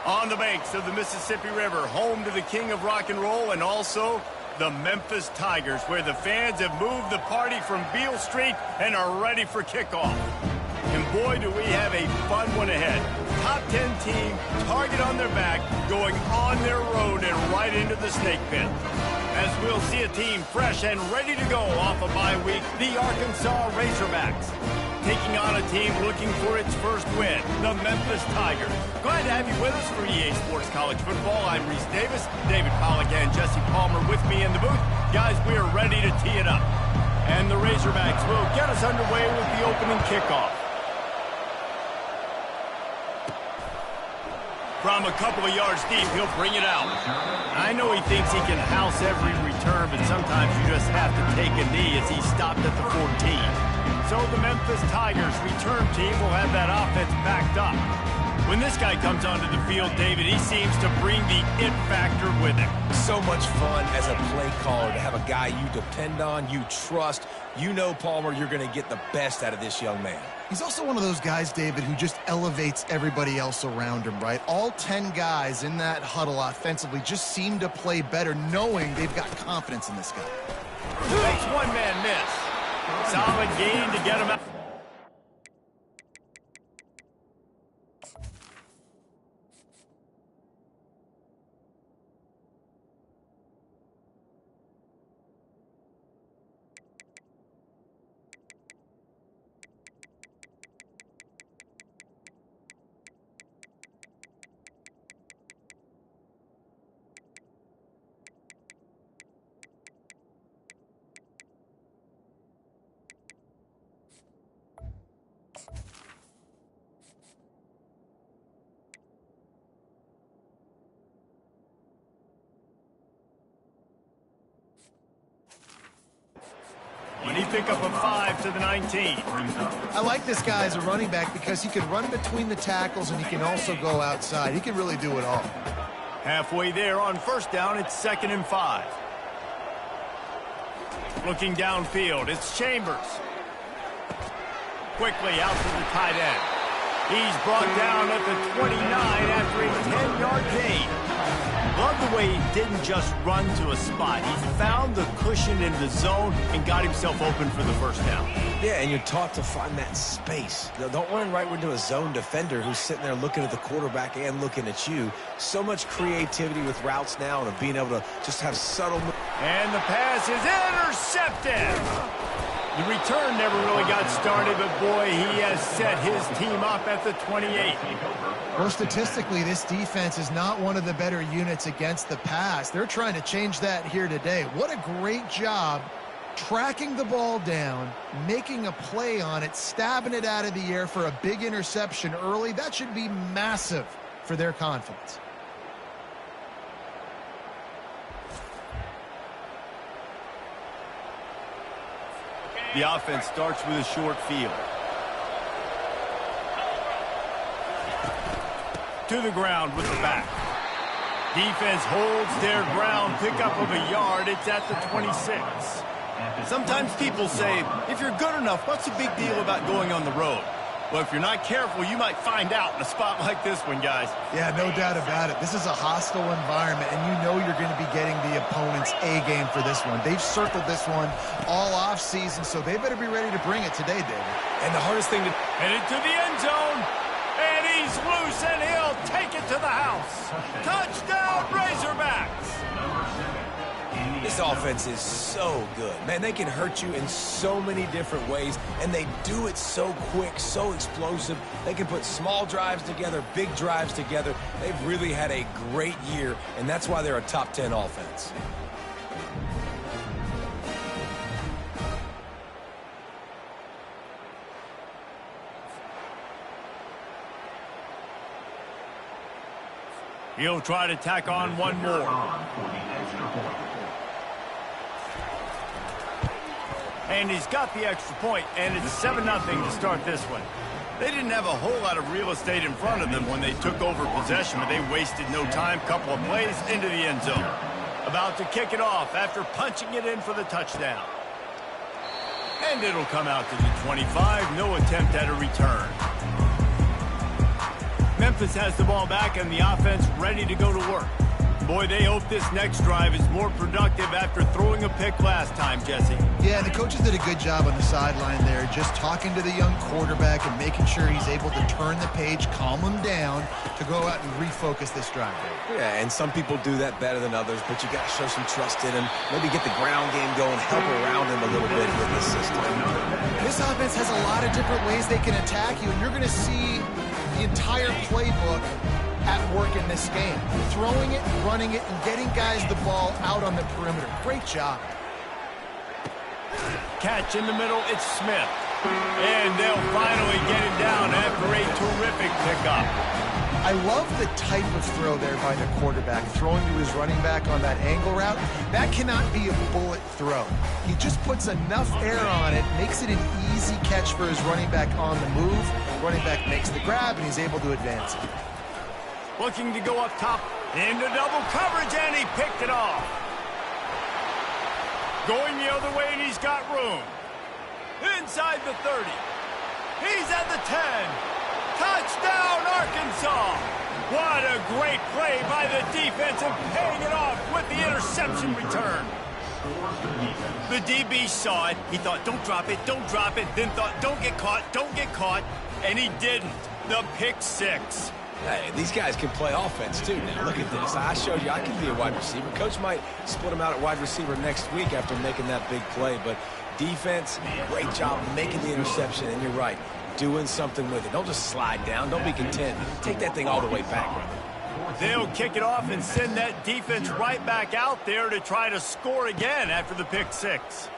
On the banks of the Mississippi River, home to the king of rock and roll and also the Memphis Tigers, where the fans have moved the party from Beale Street and are ready for kickoff. And boy, do we have a fun one ahead. Top 10 team, target on their back, going on their road and right into the snake pit. As we'll see a team fresh and ready to go off a bye week, the Arkansas Razorbacks. Taking on a team looking for its first win, the Memphis Tigers. Glad to have you with us for EA Sports College Football. I'm Reese Davis, David Pollack and Jesse Palmer with me in the booth. Guys, we are ready to tee it up. And the Razorbacks will get us underway with the opening kickoff. From a couple of yards deep, he'll bring it out. I know he thinks he can house every return, but sometimes you just have to take a knee as he stopped at the 14. So the Memphis Tigers return team will have that offense backed up. When this guy comes onto the field, David, he seems to bring the it factor with him. So much fun as a play caller to have a guy you depend on, you trust. You know, Palmer, you're going to get the best out of this young man. He's also one of those guys, David, who just elevates everybody else around him, right? All 10 guys in that huddle offensively just seem to play better knowing they've got confidence in this guy. Makes one man miss. Solid gain to get him out. When he pick up a 5 to the 19. I like this guy as a running back because he can run between the tackles and he can also go outside. He can really do it all. Halfway there on first down, it's 2nd and 5. Looking downfield, it's Chambers. Quickly out to the tight end. He's brought down at the 29 after a 10-yard gain. Love the way he didn't just run to a spot. He found the cushion in the zone and got himself open for the first down. Yeah, and you're taught to find that space. Don't run right into a zone defender who's sitting there looking at the quarterback and looking at you. So much creativity with routes now and being able to just have subtle... And the pass is intercepted. The return never really got started, but boy, he has set his team up at the 28. Well, statistically, this defense is not one of the better units against the pass. They're trying to change that here today. What a great job tracking the ball down, making a play on it, stabbing it out of the air for a big interception early. That should be massive for their confidence. The offense starts with a short field. To the ground with the back. Defense holds their ground, pickup of a yard. It's at the 26. Sometimes people say, if you're good enough, what's the big deal about going on the road? Well, if you're not careful, you might find out in a spot like this one, guys. Yeah, no doubt about it. This is a hostile environment, and you know you're going to be getting the opponent's A-game for this one. They've circled this one all off-season, so they better be ready to bring it today, David. And the hardest thing to... Headed to the end zone, and he's loose, and he'll take it to the house. Touchdown, Razorbacks! This offense is so good. Man, they can hurt you in so many different ways, and they do it so quick, so explosive. They can put small drives together, big drives together. They've really had a great year, and that's why they're a top 10 offense. He'll try to tack on one more. And he's got the extra point, and it's 7-0 to start this one. They didn't have a whole lot of real estate in front of them when they took over possession, but they wasted no time. Couple of plays into the end zone. About to kick it off after punching it in for the touchdown. And it'll come out to the 25. No attempt at a return. Memphis has the ball back and the offense ready to go to work. Boy, they hope this next drive is more productive after throwing a pick last time, Jesse. Yeah, the coaches did a good job on the sideline there, just talking to the young quarterback and making sure he's able to turn the page, calm him down to go out and refocus this drive. Yeah, and some people do that better than others, but you got to show some trust in him, maybe get the ground game going, help around him a little bit with this system. This offense has a lot of different ways they can attack you, and you're going to see the entire playbook at work in this game. Throwing it, running it, and getting guys the ball out on the perimeter. Great job. Catch in the middle, it's Smith. And they'll finally get it down after a terrific pickup. I love the type of throw there by the quarterback, throwing to his running back on that angle route. That cannot be a bullet throw. He just puts enough air on it, makes it an easy catch for his running back on the move. Running back makes the grab, and he's able to advance it. Looking to go up top into double coverage, and he picked it off. Going the other way, and he's got room. Inside the 30. He's at the 10. Touchdown, Arkansas! What a great play by the defense and paying it off with the interception return. The DB saw it. He thought, don't drop it, then thought, don't get caught, and he didn't. The pick six. Hey, these guys can play offense, too. Now, look at this. I showed you I can be a wide receiver. Coach might split him out at wide receiver next week after making that big play. But defense, great job making the interception. And you're right, doing something with it. Don't just slide down. Don't be content. Take that thing all the way back, brother. They'll kick it off and send that defense right back out there to try to score again after the pick six.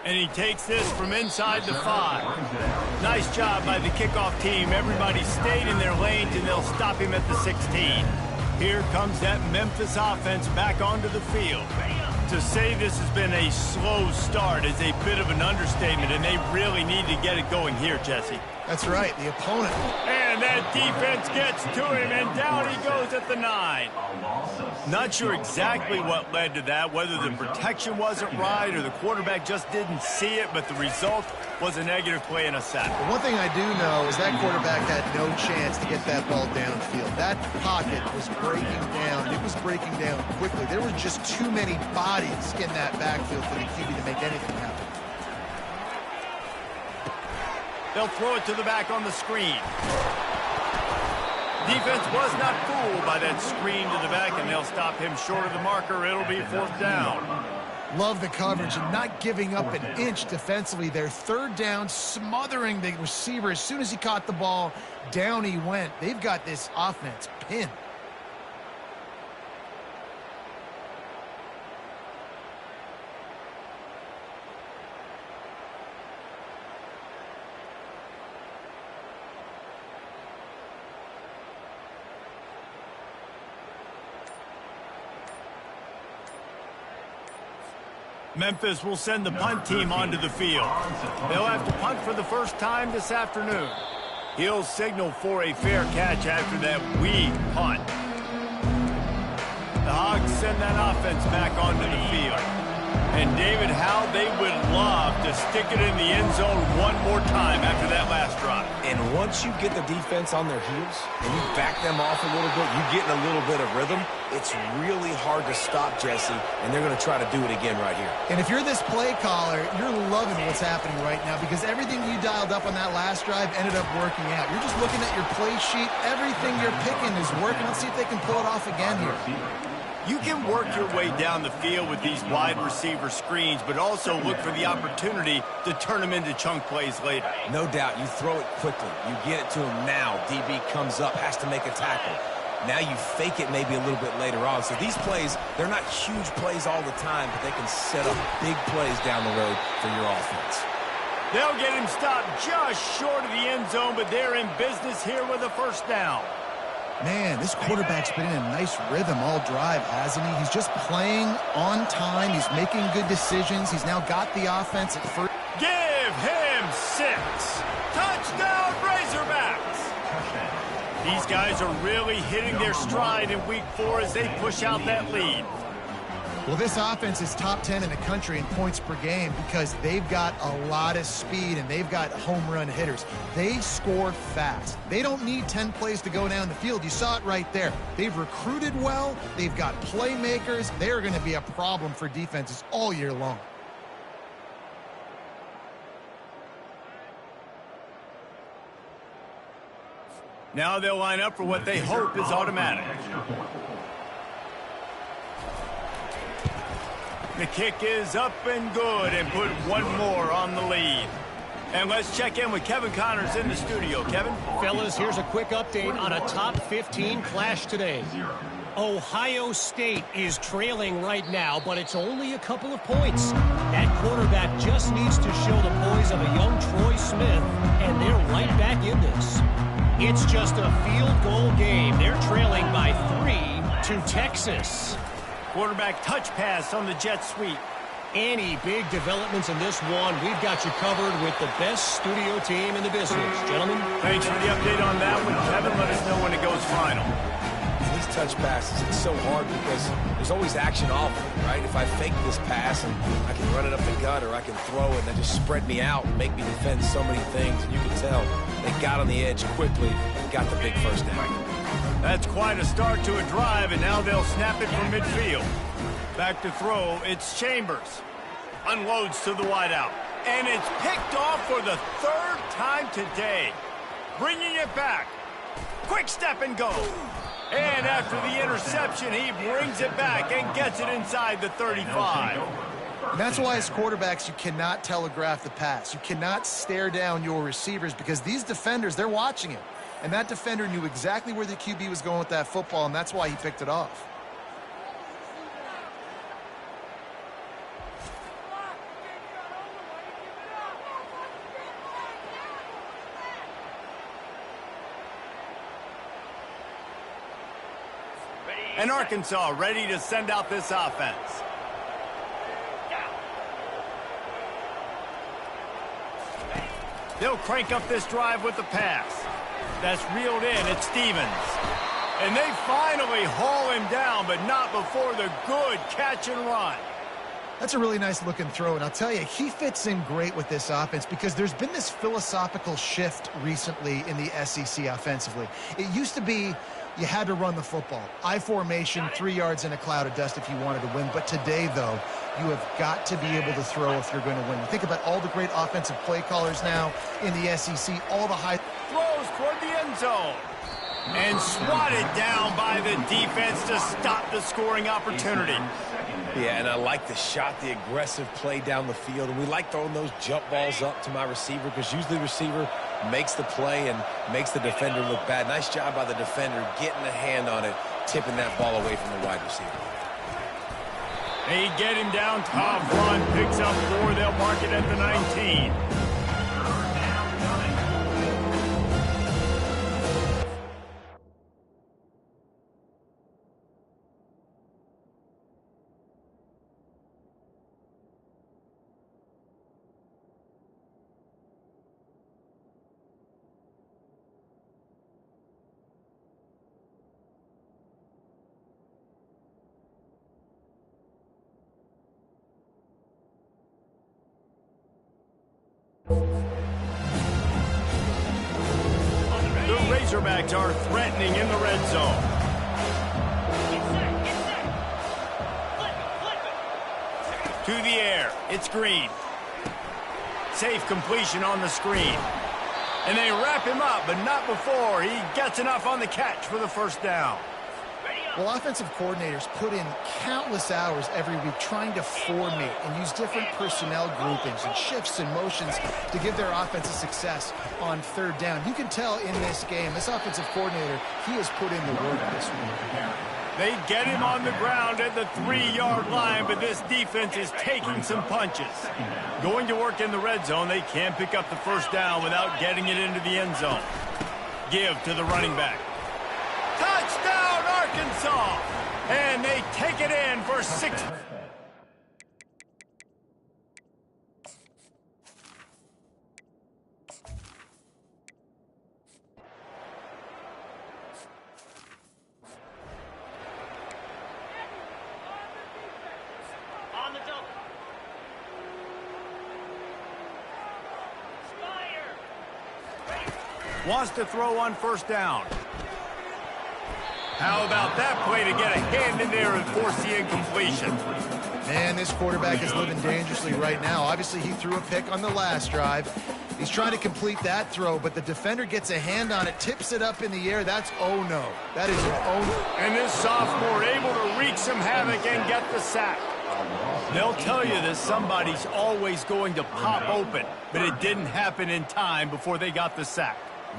And he takes this from inside the 5. Nice job by the kickoff team. Everybody stayed in their lanes, and they'll stop him at the 16. Here comes that Memphis offense back onto the field. To say this has been a slow start is a bit of an understatement, and they really need to get it going here, Jesse. That's right, the opponent. And that defense gets to him, and down he goes at the 9. Not sure exactly what led to that, whether the protection wasn't right or the quarterback just didn't see it, but the result was a negative play and a sack. But one thing I do know is that quarterback had no chance to get that ball downfield. That pocket was breaking down. It was breaking down quickly. There were just too many bodies in that backfield for the QB to make anything happen. They'll throw it to the back on the screen. Defense was not fooled by that screen to the back, and they'll stop him short of the marker. It'll be 4th down. Love the coverage and not giving up an inch defensively. Their 3rd down, smothering the receiver. As soon as he caught the ball, down he went. They've got this offense pinned. Memphis will send the punt team onto the field. They'll have to punt for the first time this afternoon. He'll signal for a fair catch after that weak punt. The Hogs send that offense back onto the field. And David, how they would love to stick it in the end zone one more time after that last drive. And once you get the defense on their heels and you back them off a little bit, you get in a little bit of rhythm, it's really hard to stop, Jesse, and they're going to try to do it again right here. And if you're this play caller, you're loving what's happening right now because everything you dialed up on that last drive ended up working out. You're just looking at your play sheet. Everything you're picking is working. Let's see if they can pull it off again here. You can work your way down the field with these wide receiver screens, but also look for the opportunity to turn them into chunk plays later. No doubt, you throw it quickly. You get it to him now. DB comes up, has to make a tackle. Now you fake it maybe a little bit later on. So these plays, they're not huge plays all the time, but they can set up big plays down the road for your offense. They'll get him stopped just short of the end zone, but they're in business here with a 1st down. Man, this quarterback's been in a nice rhythm all drive, hasn't he? He's just playing on time. He's making good decisions. He's now got the offense at first. Give him 6. Touchdown, Razorbacks. These guys are really hitting their stride in week 4 as they push out that lead. Well, this offense is top 10 in the country in points per game because they've got a lot of speed and they've got home run hitters. They score fast. They don't need 10 plays to go down the field. You saw it right there. They've recruited well. They've got playmakers. They're going to be a problem for defenses all year long. Now they'll line up for what they hope is automatic. The kick is up and good and put one more on the lead. And let's check in with Kevin Connors in the studio. Kevin? Fellas, here's a quick update on a top 15 clash today. Ohio State is trailing right now, but it's only a couple of points. That quarterback just needs to show the poise of a young Troy Smith, and they're right back in this. It's just a field goal game. They're trailing by 3 to Texas. Quarterback touch pass on the jet sweep. Any big developments in this one, we've got you covered with the best studio team in the business. Gentlemen? Thanks for the update on that one, Kevin. Let us know when it goes final. These touch passes, it's so hard because there's always action off of it, right? If I fake this pass and I can run it up the gut or I can throw it and then just spread me out and make me defend so many things. And you can tell they got on the edge quickly and got the big first down. That's quite a start to a drive, and now they'll snap it from midfield. Back to throw, it's Chambers. Unloads to the wideout. And it's picked off for the third time today. Bringing it back. Quick step and go. And after the interception, he brings it back and gets it inside the 35. And that's why as quarterbacks, you cannot telegraph the pass. You cannot stare down your receivers because these defenders, they're watching it. And that defender knew exactly where the QB was going with that football, and that's why he picked it off. And Arkansas ready to send out this offense. They'll crank up this drive with the pass. That's reeled in. It's Stevens. And they finally haul him down, but not before the good catch and run. That's a really nice looking throw, and I'll tell you, he fits in great with this offense because there's been this philosophical shift recently in the SEC offensively. It used to be you had to run the football. I formation, 3 yards in a cloud of dust if you wanted to win. But today, though, you have got to be able to throw if you're going to win. You think about all the great offensive play callers now in the SEC, all the high throws toward the end zone. And swatted down by the defense to stop the scoring opportunity. Yeah, and I like the shot, the aggressive play down the field. And we like throwing those jump balls up to my receiver because usually the receiver makes the play and makes the defender look bad. Nice job by the defender getting a hand on it, tipping that ball away from the wide receiver. They get him down. Top run picks up 4. They'll mark it at the 19. Razorbacks are threatening in the red zone. To the air, it's Green. Safe completion on the screen. And they wrap him up, but not before he gets enough on the catch for the first down. Well, offensive coordinators put in countless hours every week trying to formate and use different personnel groupings and shifts and motions to give their offense a success on third down. You can tell in this game, this offensive coordinator, he has put in the work this week. They get him on the ground at the 3-yard line, but this defense is taking some punches. Going to work in the red zone, they can't pick up the first down without getting it into the end zone. Give to the running back. Touchdown, Arkansas! And they take it in for 6. wants to throw on first down. How about that play to get a hand in there and force the incompletion? Man, this quarterback is living dangerously right now. Obviously, he threw a pick on the last drive. He's trying to complete that throw, but the defender gets a hand on it, tips it up in the air. That's oh no. That is an oh no. And this sophomore able to wreak some havoc and get the sack. They'll tell you that somebody's always going to pop open, but it didn't happen in time before they got the sack.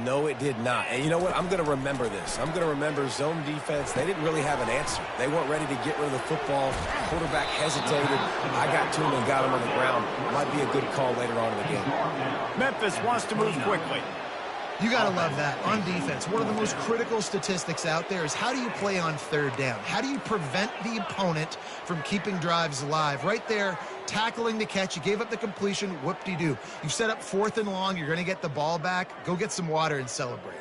No, it did not. And you know what? I'm going to remember this. I'm going to remember zone defense. They didn't really have an answer. They weren't ready to get rid of the football. Quarterback hesitated. I got to him and got him on the ground. Might be a good call later on in the game. Memphis wants to move quickly. You got to love that. On defense, one of the most critical statistics out there is how do you play on third down? How do you prevent the opponent from keeping drives alive? Right there, tackling the catch. You gave up the completion. Whoop-de-doo. You've set up 4th and long. You're going to get the ball back. Go get some water and celebrate.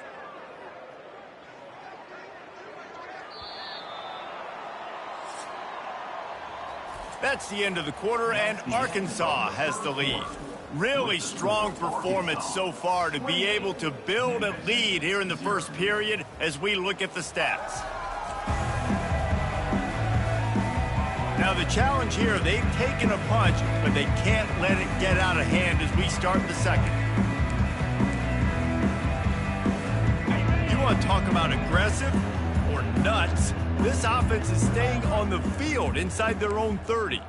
That's the end of the quarter, and Arkansas has the lead. Really strong performance so far to be able to build a lead here in the first period as we look at the stats. Now the challenge here, they've taken a punch, but they can't let it get out of hand as we start the second. You want to talk about aggressive or nuts? This offense is staying on the field inside their own 30.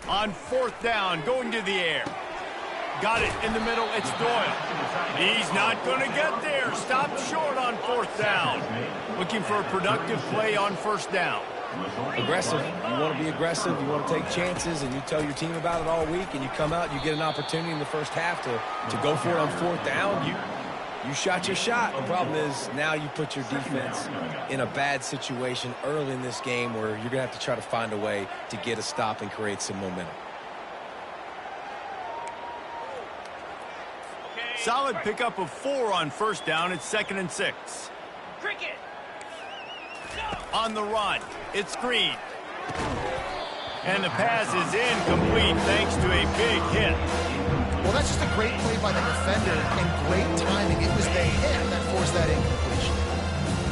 On 4th down, going to the air. Got it in the middle, it's Doyle. He's not going to get there. Stopped short on 4th down. Looking for a productive play on first down. Aggressive. You want to be aggressive. You want to take chances, and you tell your team about it all week, and you come out and you get an opportunity in the first half to go for it on 4th down. You shot your shot. The problem is now you put your defense in a bad situation early in this game where you're going to have to try to find a way to get a stop and create some momentum. Solid pickup of 4 on first down. It's 2nd and 6. Cricket. On the run, it's Green. And the pass is incomplete thanks to a big hit. Well, that's just a great play by the defender and great timing. It was the hit that forced that incompletion.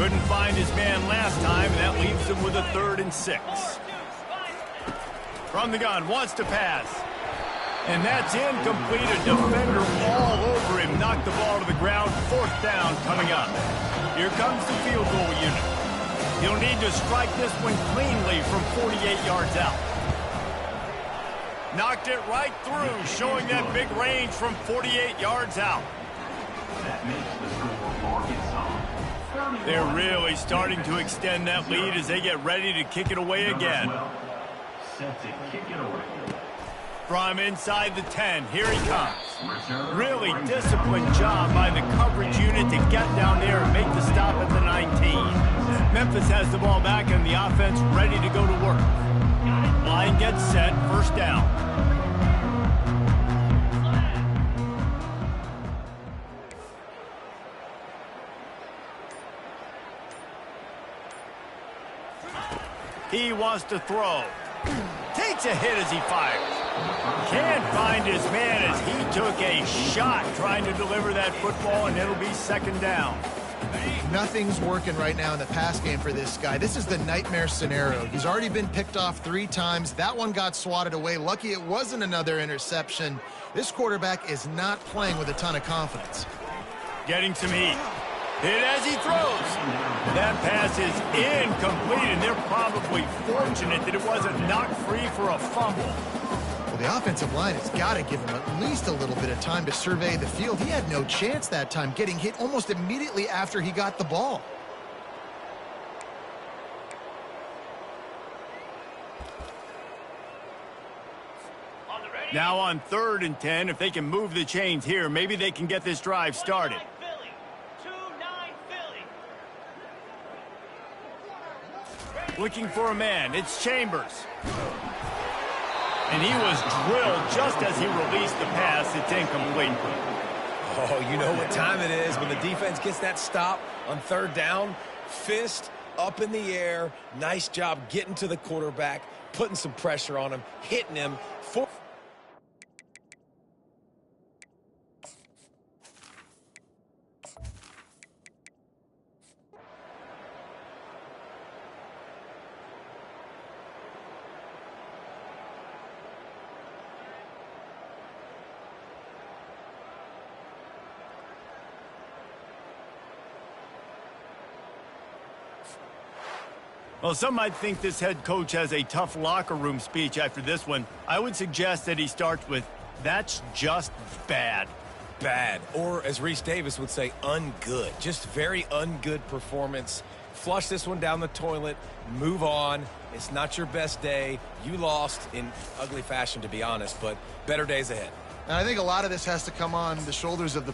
Couldn't find his man last time, and that leaves him with a 3rd and 6. From the gun, wants to pass. And that's incomplete. A defender all over him. Knocked the ball to the ground. 4th down coming up. Here comes the field goal unit. He'll need to strike this one cleanly from 48 yards out. Knocked it right through, showing that big range from 48 yards out. They're really starting to extend that lead as they get ready to kick it away again. From inside the 10, here he comes. Really disciplined job by the coverage unit to get down there and make the stop at the 19. Memphis has the ball back and the offense ready to go to work. Line gets set, first down. He wants to throw. Takes a hit as he fires. Can't find his man as he took a shot trying to deliver that football, and it'll be 2nd down. Nothing's working right now in the pass game for this guy. This is the nightmare scenario. He's already been picked off 3 times. That one got swatted away. Lucky it wasn't another interception. This quarterback is not playing with a ton of confidence. Getting some heat. Hit as he throws. That pass is incomplete, and they're probably fortunate that it wasn't knocked free for a fumble. Well, the offensive line has got to give him at least a little bit of time to survey the field. He had no chance that time, getting hit almost immediately after he got the ball. Now on 3rd and 10, if they can move the chains here, maybe they can get this drive started. Looking for a man, it's Chambers. And he was drilled just as he released the pass. It's incomplete. Oh, you know what time it is when the defense gets that stop on 3rd down. Fist up in the air. Nice job getting to the quarterback, putting some pressure on him, hitting him. Well, some might think this head coach has a tough locker room speech after this one. I would suggest that he starts with, "That's just bad." Bad. Or, as Reese Davis would say, ungood. Just very ungood performance. Flush this one down the toilet. Move on. It's not your best day. You lost in ugly fashion, to be honest, but better days ahead. And I think a lot of this has to come on the shoulders of the